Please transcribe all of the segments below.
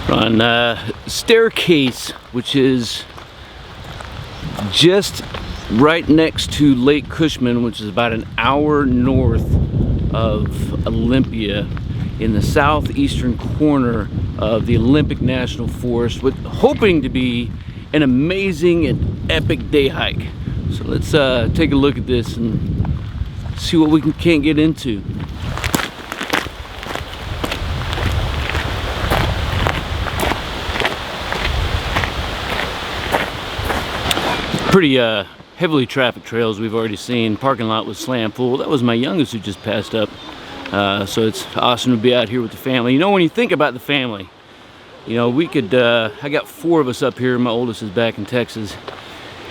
On Staircase, which is just right next to Lake Cushman, which is about an hour north of Olympia, in the southeastern corner of the Olympic National Forest, with hoping to be an amazing and epic day hike. So let's take a look at this and see what we can't get into. Pretty heavily trafficked trails we've already seen. Parking lot was slammed full. That was my youngest who just passed up. So it's awesome to be out here with the family. You know, when you think about the family, you know, we could, I got 4 of us up here. My oldest is back in Texas.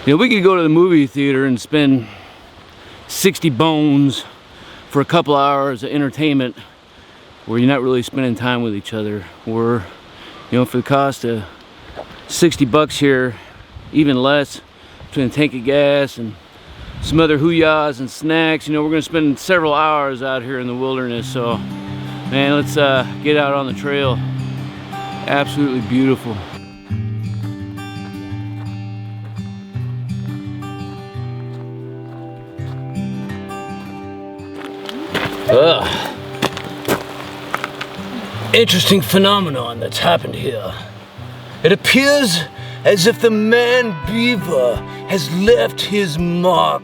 You know, we could go to the movie theater and spend 60 bones for a couple hours of entertainment where you're not really spending time with each other. Or, you know, for the cost of 60 bucks here, even less, between a tank of gas and some other hoo-yahs and snacks, you know, we're gonna spend several hours out here in the wilderness. So, man, let's get out on the trail. Absolutely beautiful. Interesting phenomenon that's happened here. It appears as if the man beaver has left his mark,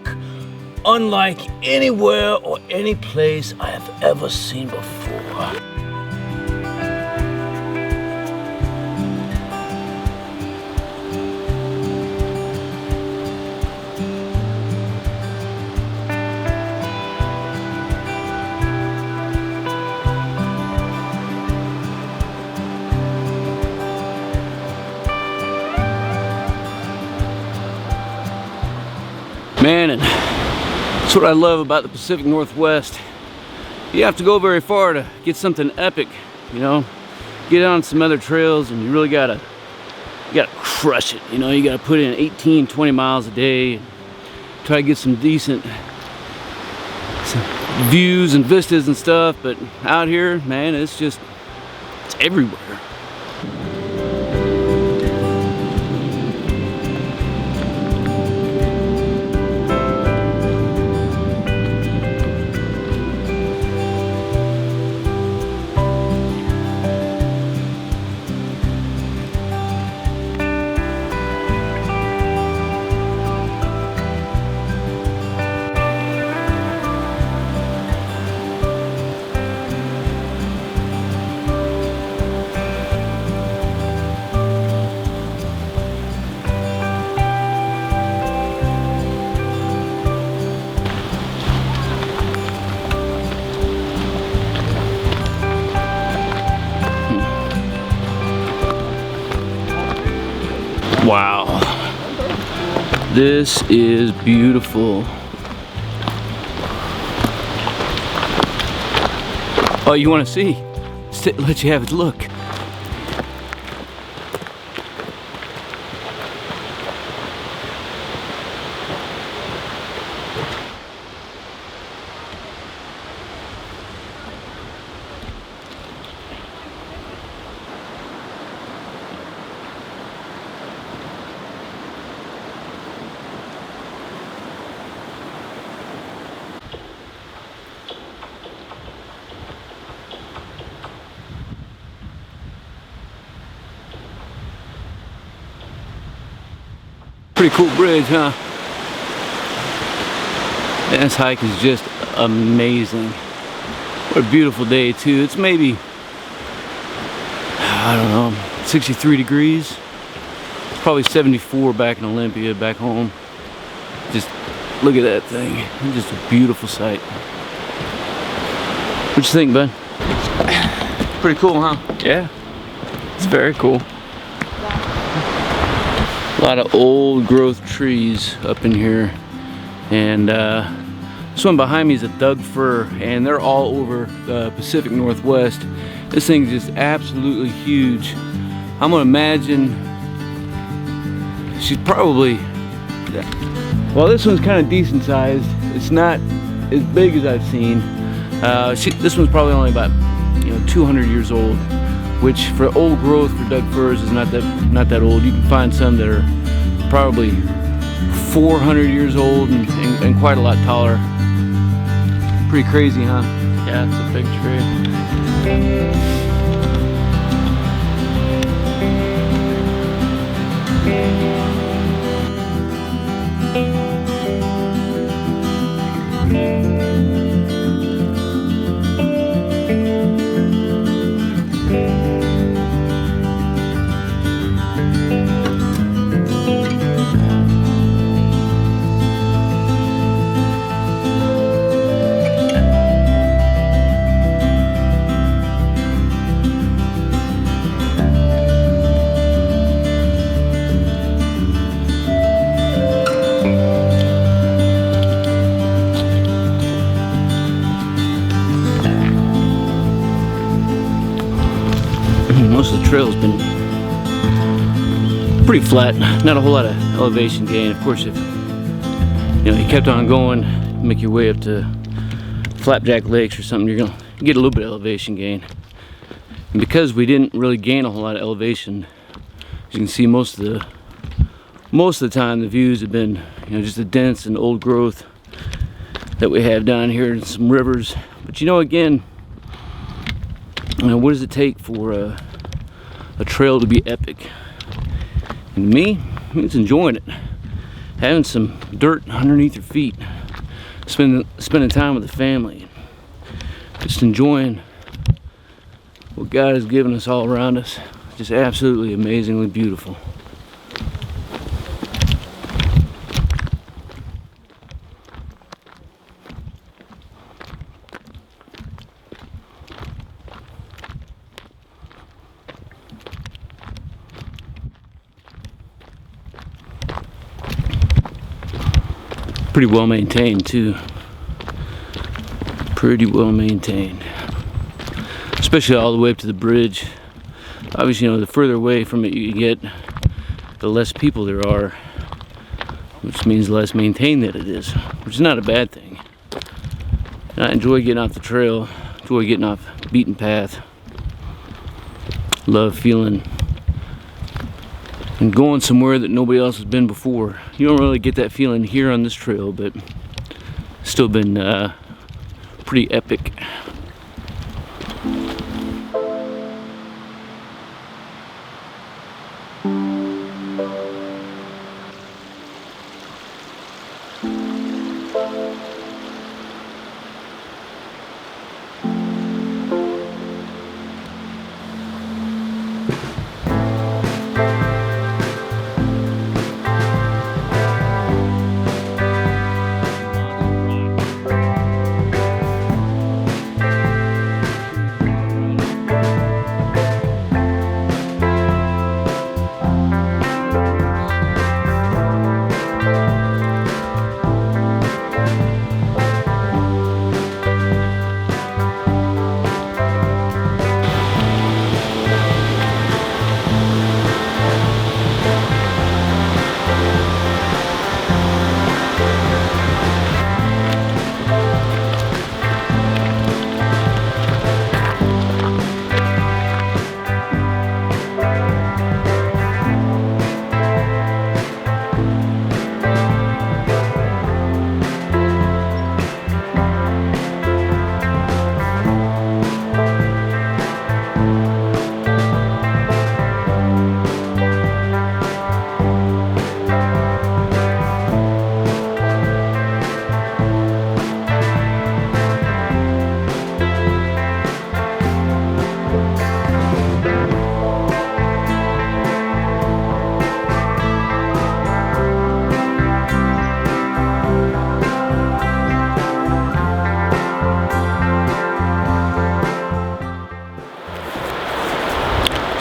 unlike anywhere or any place I have ever seen before. Man, and that's what I love about the Pacific Northwest. You have to go very far to get something epic, you know. Get on some other trails and you really gotta crush it, you know. You gotta put in 18, 20 miles a day, try to get some decent views and vistas and stuff. But out here, man, it's everywhere. Wow, this is beautiful. Oh, you want to see? Let you have a look. Pretty cool bridge, huh? This hike is just amazing. What a beautiful day too. It's maybe, I don't know, 63 degrees. It's probably 74 back in Olympia, back home. Just look at that thing. It's just a beautiful sight. What you think, bud? Pretty cool, huh? Yeah, it's very cool. A lot of old growth trees up in here, and this one behind me is a Doug fir, and they're all over the Pacific Northwest. This thing's just absolutely huge. I'm gonna imagine she's probably, well, this one's kind of decent sized. It's not as big as I've seen. This one's probably only about 200 years old. which for old growth for Doug firs is not that old. You can find some that are probably 400 years old and quite a lot taller. Pretty crazy, huh? Yeah, it's a big tree. Most of the trail's been pretty flat, not a whole lot of elevation gain. Of course, if you kept on going, make your way up to Flapjack Lakes or something, you're gonna get a little bit of elevation gain. And because we didn't really gain a whole lot of elevation, as you can see, most of the time the views have been just the dense and old growth that we have down here and some rivers. But again, what does it take for a trail to be epic? And me, it's enjoying it, having some dirt underneath your feet, spending time with the family, just enjoying what God has given us all around us. Just absolutely amazingly beautiful. Pretty well maintained too. Pretty well maintained. Especially all the way up to the bridge. Obviously, the further away from it you get, the less people there are, which means the less maintained that it is, which is not a bad thing. And I enjoy getting off the trail, enjoy getting off the beaten path. Love feeling and going somewhere that nobody else has been before. You don't really get that feeling here on this trail, but still been pretty epic.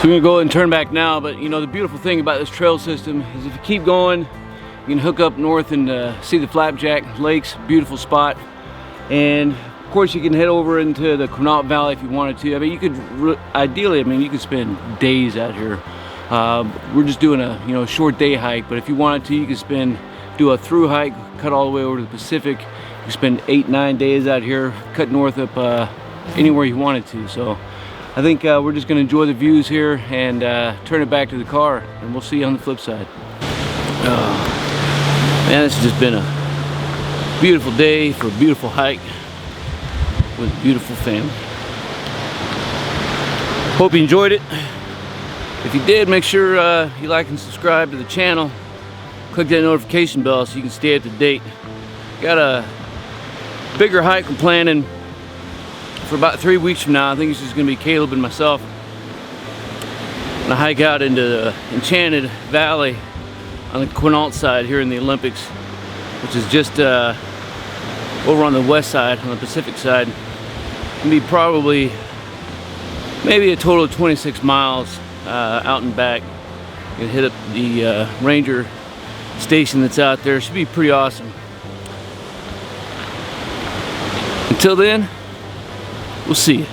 So we're gonna go ahead and turn back now, but the beautiful thing about this trail system is if you keep going, you can hook up north and see the Flapjack Lakes, beautiful spot. And of course you can head over into the Quinault Valley if you wanted to. I mean, you could, ideally, you could spend days out here. We're just doing a short day hike, but if you wanted to, you could do a through hike, cut all the way over to the Pacific. You could spend 8-9 days out here, cut north up anywhere you wanted to. So I think we're just gonna enjoy the views here and turn it back to the car, and we'll see you on the flip side. Man, this has just been a beautiful day for a beautiful hike with a beautiful family. Hope you enjoyed it. If you did, make sure you like and subscribe to the channel. Click that notification bell so you can stay up to date. Got a bigger hike I'm planning for about 3 weeks from now. I think it's just gonna be Caleb and myself. I'm gonna hike out into the Enchanted Valley on the Quinault side here in the Olympics, which is just over on the west side, on the Pacific side. It'll be probably maybe a total of 26 miles out and back. You can hit up the ranger station that's out there. Should be pretty awesome. Until then, we'll see you.